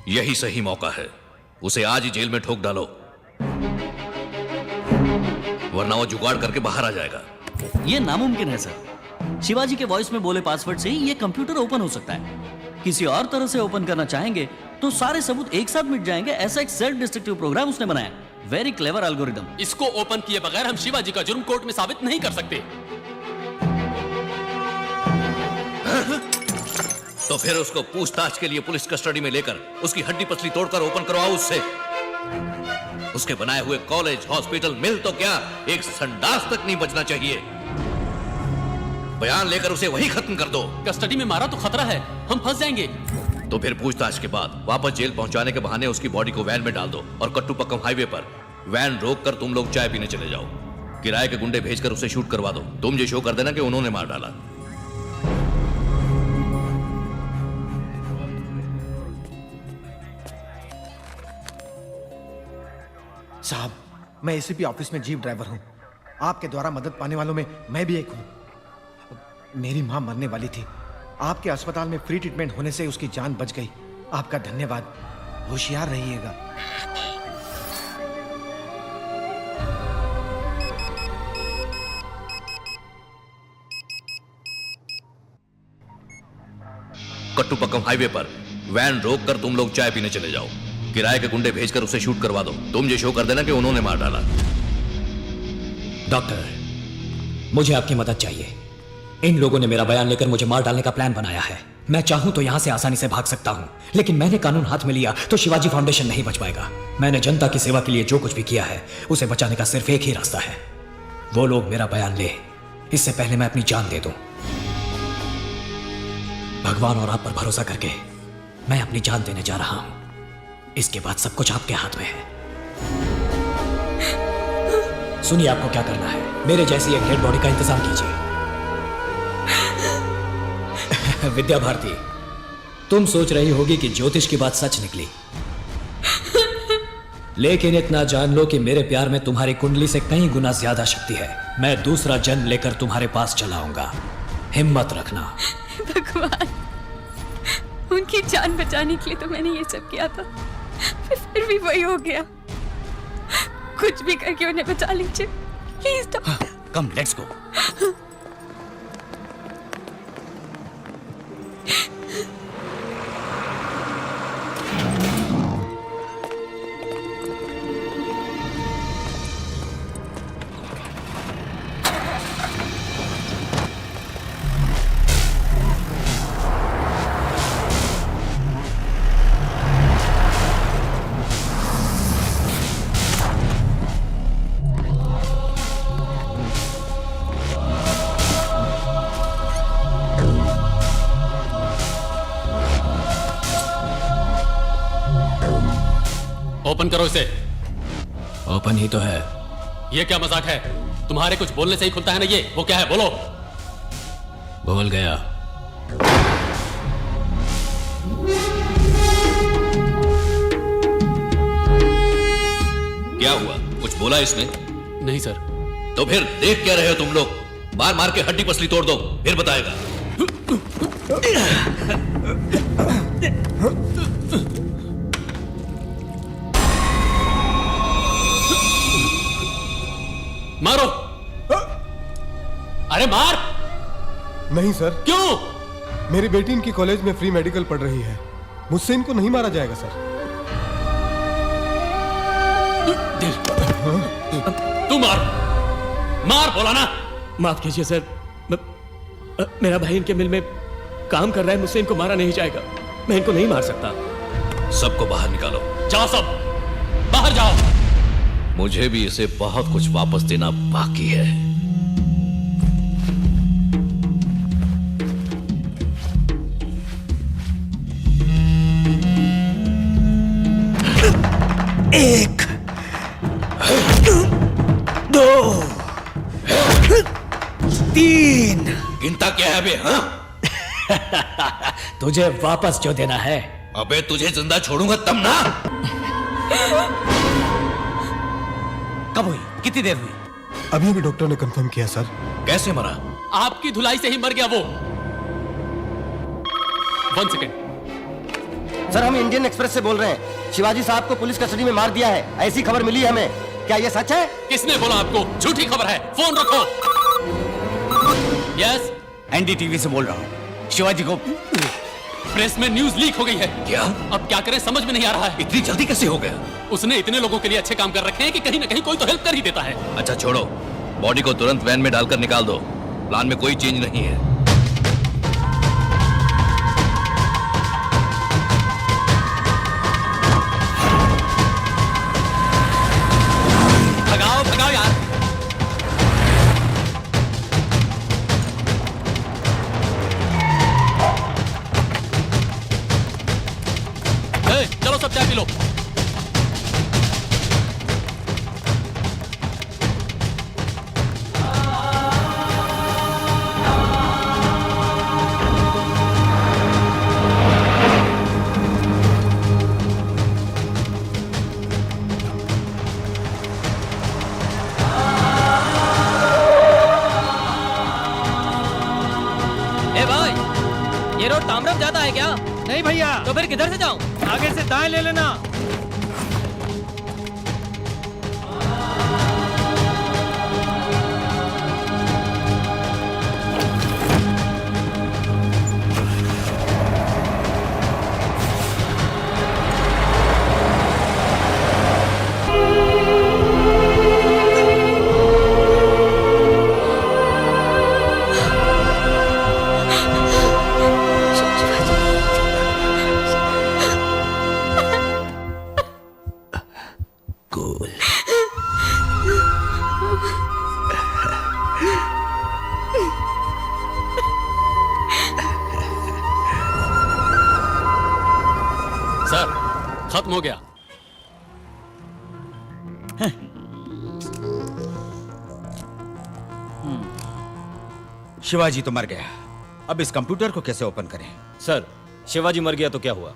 यही सही मौका है, उसे आज ही जेल में ठोक डालो, वरना वो जुगाड़ करके बाहर आ जाएगा। ये नामुमकिन है सर। शिवाजी के वॉइस में बोले पासवर्ड से ही ये कंप्यूटर ओपन हो सकता है। किसी और तरह से ओपन करना चाहेंगे तो सारे सबूत एक साथ मिट जाएंगे। ऐसा एक सेल्फ डिस्ट्रक्टिव प्रोग्राम उसने बनाया। Very clever algorithm. इसको ओपन किए बगैर हम शिवाजी का जुर्म कोर्ट में साबित नहीं कर सकते। तो फिर उसको पूछताछ के लिए पुलिस कस्टडी में लेकर उसकी हड्डी पसली तोड़कर ओपन करवाओ उससे। उसके बनाए हुए कॉलेज, हॉस्पिटल, मिल तो क्या, एक संडास तक नहीं बचना चाहिए। बयान लेकर उसे वही खत्म कर दो। कस्टडी में मारा तो खतरा है, हम फंस जाएंगे। तो फिर पूछताछ के बाद वापस जेल पहुंचाने के बहाने उसकी बॉडी को वैन में डाल दो और कट्टुपक्कम हाईवे पर वैन रोक कर तुम लोग चाय पीने चले जाओ। किराए के गुंडे भेजकर उसे शूट करवा दो। तुम ये शो कर देना कि उन्होंने मार डाला। साहब, मैं एसीपी ऑफिस में जीप ड्राइवर हूं। आपके द्वारा मदद पाने वालों में मैं भी एक हूं। मेरी मां मरने वाली थी। आपके अस्पताल में फ्री ट्रीटमेंट होने से उसकी जान बच गई। आपका धन्यवाद। होशियार रहिएगा। कट्टुपक्कम हाईवे पर वैन रोक कर तुम लोग चाय पीने चले जाओ। किराए के गुंडे भेजकर उसे शूट करवा दो। तुम ये शो कर देना कि उन्होंने मार डाला। डॉक्टर, मुझे आपकी मदद चाहिए। इन लोगों ने मेरा बयान लेकर मुझे मार डालने का प्लान बनाया है। मैं चाहूं तो यहां से आसानी से भाग सकता हूं, लेकिन मैंने कानून हाथ में लिया तो शिवाजी फाउंडेशन नहीं बच पाएगा। मैंने जनता की सेवा के लिए जो कुछ भी किया है उसे बचाने का सिर्फ एक ही रास्ता है। वो लोग मेरा बयान ले, इससे पहले मैं अपनी जान दे दूं। भगवान और आप पर भरोसा करके मैं अपनी जान देने जा रहा हूं। इसके बाद सब कुछ आपके हाथ में है। सुनिए, आपको क्या करना है। मेरे जैसी एक डेड बॉडी का इंतजाम कीजिए। विद्या भारती, तुम सोच रही होगी कि ज्योतिष की बात सच निकली, लेकिन इतना जान लो कि मेरे प्यार में तुम्हारी कुंडली से कई गुना ज्यादा शक्ति है। मैं दूसरा जन्म लेकर तुम्हारे पास चला आऊंगा। हिम्मत रखना। भगवान, उनकी जान बचाने के लिए तो मैंने ये सब किया था, फिर भी वही हो गया। कुछ भी करके उन्हें बचा लीजिए please. Come, let's go. Open करो इसे। ओपन ही तो है। ये क्या मजाक है? तुम्हारे कुछ बोलने से ही खुलता है ना ये। वो क्या है, बोलो। बोल गया। क्या हुआ, कुछ बोला इसने? नहीं सर। तो फिर देख क्या रहे हो तुम लोग? मार मार के हड्डी पसली तोड़ दो, फिर बताएगा। मारो। अरे मार। नहीं सर। क्यों? मेरी बेटी इनकी कॉलेज में फ्री मेडिकल पढ़ रही है। मुझसे इनको नहीं मारा जाएगा सर। तू मार। मार, बोला ना। माफ कीजिए सर, मेरा भाई इनके मिल में काम कर रहा है। मुझसे इनको मारा नहीं जाएगा। मैं इनको नहीं मार सकता। सबको बाहर निकालो। जाओ, सब बाहर जाओ। मुझे भी इसे बहुत कुछ वापस देना बाकी है। एक, दो, तीन। गिनता क्या है बे? हाँ? तुझे वापस जो देना है। अबे तुझे जिंदा छोड़ूंगा तब ना। कब हुई? कितनी देर हुई? अभी अभी डॉक्टर ने कंफर्म किया सर। कैसे मरा? आपकी धुलाई से ही मर गया वो। 1 सेकेंड। सर हम इंडियन एक्सप्रेस से बोल रहे हैं, शिवाजी साहब को पुलिस कस्टडी में मार दिया है, ऐसी खबर मिली है हमें। क्या ये सच है? किसने बोला आपको? झूठी खबर है, फोन रखो। यस, एनडीटीवी से बोल रहा हूँ। शिवाजी को प्रेस में न्यूज लीक हो गई है। क्या? अब क्या करें समझ में नहीं आ रहा है। इतनी जल्दी कैसे हो गया? उसने इतने लोगों के लिए अच्छे काम कर रखे हैं कि कहीं ना कहीं कोई तो हेल्प कर ही देता है। अच्छा छोड़ो, बॉडी को तुरंत वैन में डालकर निकाल दो। प्लान में कोई चेंज नहीं है। भगाओ भगाओ यार। चलो सब चाय पी लो। ए भाई, ये रोड तामरम जाता है क्या? नहीं भैया, तो फिर किधर से जाऊं? आगे से दाएं ले लेना। सर खत्म हो गया। शिवाजी तो मर गया, अब इस कंप्यूटर को कैसे ओपन करें? सर, शिवाजी मर गया तो क्या हुआ?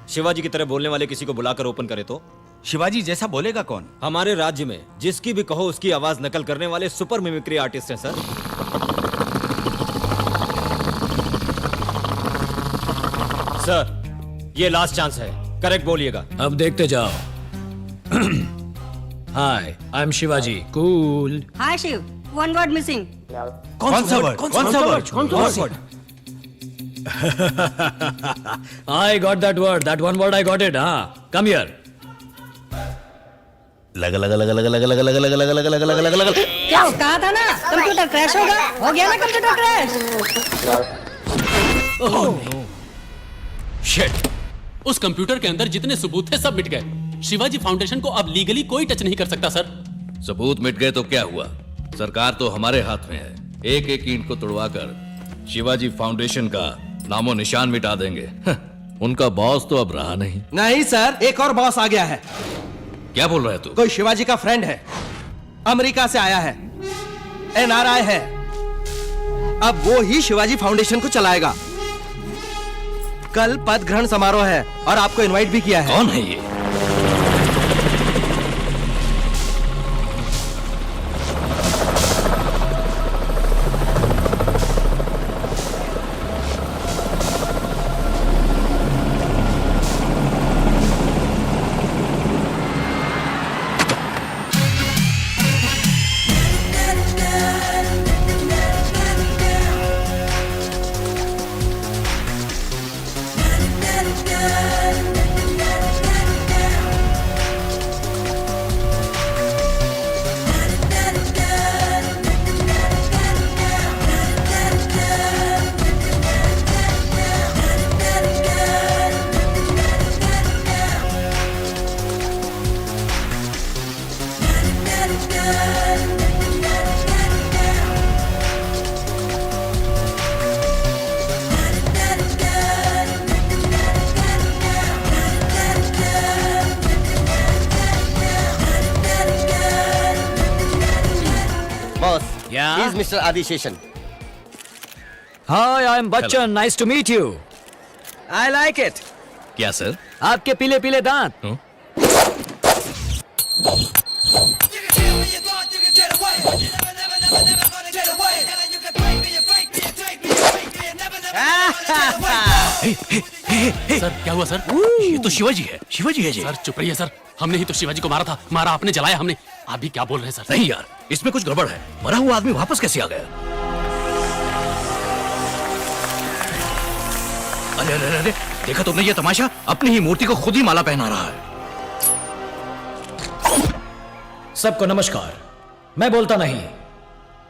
शिवाजी की तरह बोलने वाले किसी को बुलाकर ओपन करे तो? शिवाजी जैसा बोलेगा कौन? हमारे राज्य में जिसकी भी कहो उसकी आवाज नकल करने वाले सुपर मिमिक्री आर्टिस्ट हैं सर। सर, ये लास्ट चांस है, करेक्ट बोलिएगा। अब देखते जाओ। Hi, I am Shivaji. Cool. Hi Shiv, one word missing. कौन सा वर्ड? कौन सा word? I got that word. That one word I got it. हाँ, come here. लगा लगा लगा लगा लगा लगा लगा लगा लगा लगा लगा लगा लगा लगा। क्या कहा था ना, कंप्यूटर क्रैश होगा? हो गया ना कंप्यूटर क्रैश। शिट, उस कंप्यूटर के अंदर जितने सबूत थे सब मिट गए। शिवाजी फाउंडेशन को अब लीगली कोई टच नहीं कर सकता सर। सबूत मिट गए तो क्या हुआ? सरकार तो हमारे हाथ में है। एक एक ईंट को तुड़वाकर शिवाजी फाउंडेशन का नामो निशान मिटा देंगे। उनका बॉस तो अब रहा नहीं। नहीं सर, एक और बॉस आ गया है। क्या बोल रहा है तू? कोई शिवाजी का फ्रेंड है, अमेरिका से आया है, NRI है। अब वो ही शिवाजी फाउंडेशन को चलाएगा। कल पद ग्रहण समारोह है और आपको इनवाइट भी किया है। कौन है ये? He's Mr. Adi Sheshan. Hi, I am Bachchan. Nice to meet you. I like it. क्या सर? आपके पीले पीले दांत। Hey, hey, hey. सर क्या हुआ सर? ये तो शिवाजी है, शिवाजी है जी। सर चुप रहिए सर, हमने ही तो शिवाजी को मारा था। मारा आपने, जलाया हमने। आप भी क्या बोल रहे हैं सर? नहीं यार, इसमें कुछ गड़बड़ है। मरा हुआ आदमी वापस कैसे आ गया? अरे अरे अरे, देखा तुमने ये तमाशा? अपनी ही मूर्ति को खुद ही माला पहना रहा है। सबको नमस्कार। मैं बोलता नहीं,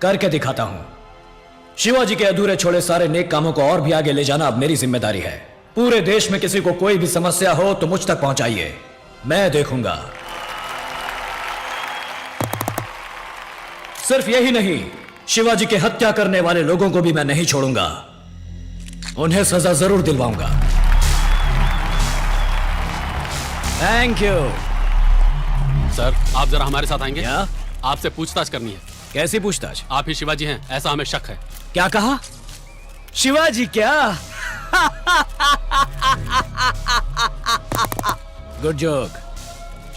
करके दिखाता हूं। शिवाजी के अधूरे छोड़े सारे नेक कामों को और भी आगे ले जाना अब मेरी जिम्मेदारी है। पूरे देश में किसी को कोई भी समस्या हो तो मुझ तक पहुंचाइए, मैं देखूंगा। सिर्फ यही नहीं, शिवाजी की हत्या करने वाले लोगों को भी मैं नहीं छोड़ूंगा। उन्हें सजा जरूर दिलवाऊंगा। Thank you. सर आप जरा हमारे साथ आएंगे? क्या? आपसे पूछताछ करनी है। कैसी पूछताछ? आप ही शिवाजी हैं ऐसा हमें शक है। क्या कहा? शिवाजी क्या? Good joke.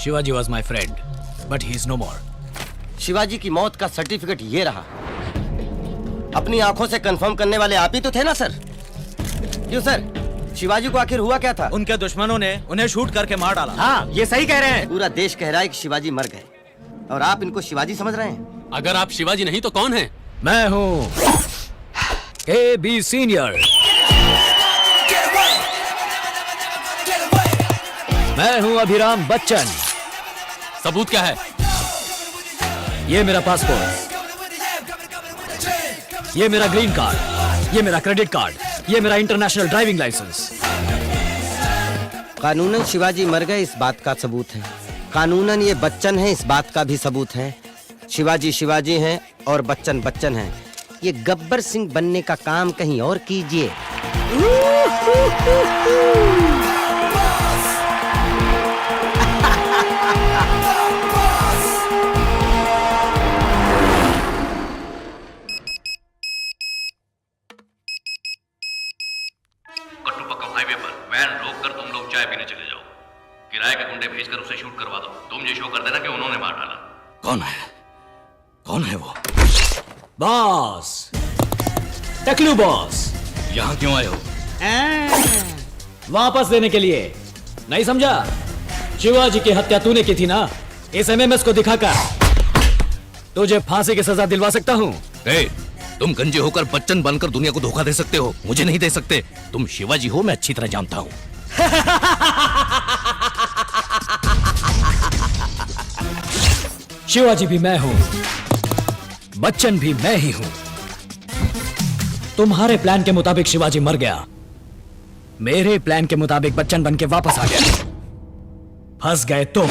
Shivaji was my friend but he is no more. Shivaji की मौत का सर्टिफिकेट ये रहा। अपनी आंखों से कंफर्म करने वाले आप ही तो थे ना सर? क्यों सर, शिवाजी को आखिर हुआ क्या था? उनके दुश्मनों ने उन्हें शूट करके मार डाला। हाँ, ये सही कह रहे हैं। पूरा देश कह रहा है कि शिवाजी मर गए और आप इनको शिवाजी समझ रहे हैं। अगर आप शिवाजी नहीं तो कौन है? मैं हूं KB सीनियर। मैं हूं अभिराम बच्चन। सबूत क्या है? ये मेरा पासपोर्ट, ये मेरा ग्रीन कार्ड, ये मेरा क्रेडिट कार्ड, ये मेरा इंटरनेशनल ड्राइविंग लाइसेंस। कानूनन शिवाजी मर गए इस बात का सबूत है। कानूनन ये बच्चन है इस बात का भी सबूत है। शिवाजी शिवाजी हैं और बच्चन बच्चन हैं। ये गब्बर सिंह बनने का काम कहीं और कीजिए। कट्टुपक्कम हाईवे पर वैन रोक कर तुम लोग चाय पीने चले जाओ। किराए के गुंडे भेजकर उसे शूट करवा दो। तुम ये शो कर देना कि उन्होंने मार डाला। कौन है? कौन है वो? बॉस, टकलू बॉस। यहाँ क्यों आए हो? वापस देने के लिए। नहीं समझा? शिवाजी की हत्या तूने की थी ना? इस MMS को दिखाकर तुझे फांसी की सजा दिलवा सकता हूँ। तुम गंजे होकर बच्चन बनकर दुनिया को धोखा दे सकते हो, मुझे नहीं दे सकते। तुम शिवाजी हो, मैं अच्छी तरह जानता हूँ। शिवाजी भी मैं हूं, बच्चन भी मैं ही हूं। तुम्हारे प्लान के मुताबिक शिवाजी मर गया, मेरे प्लान के मुताबिक बच्चन बन के वापस आ गया। फंस गए तुम।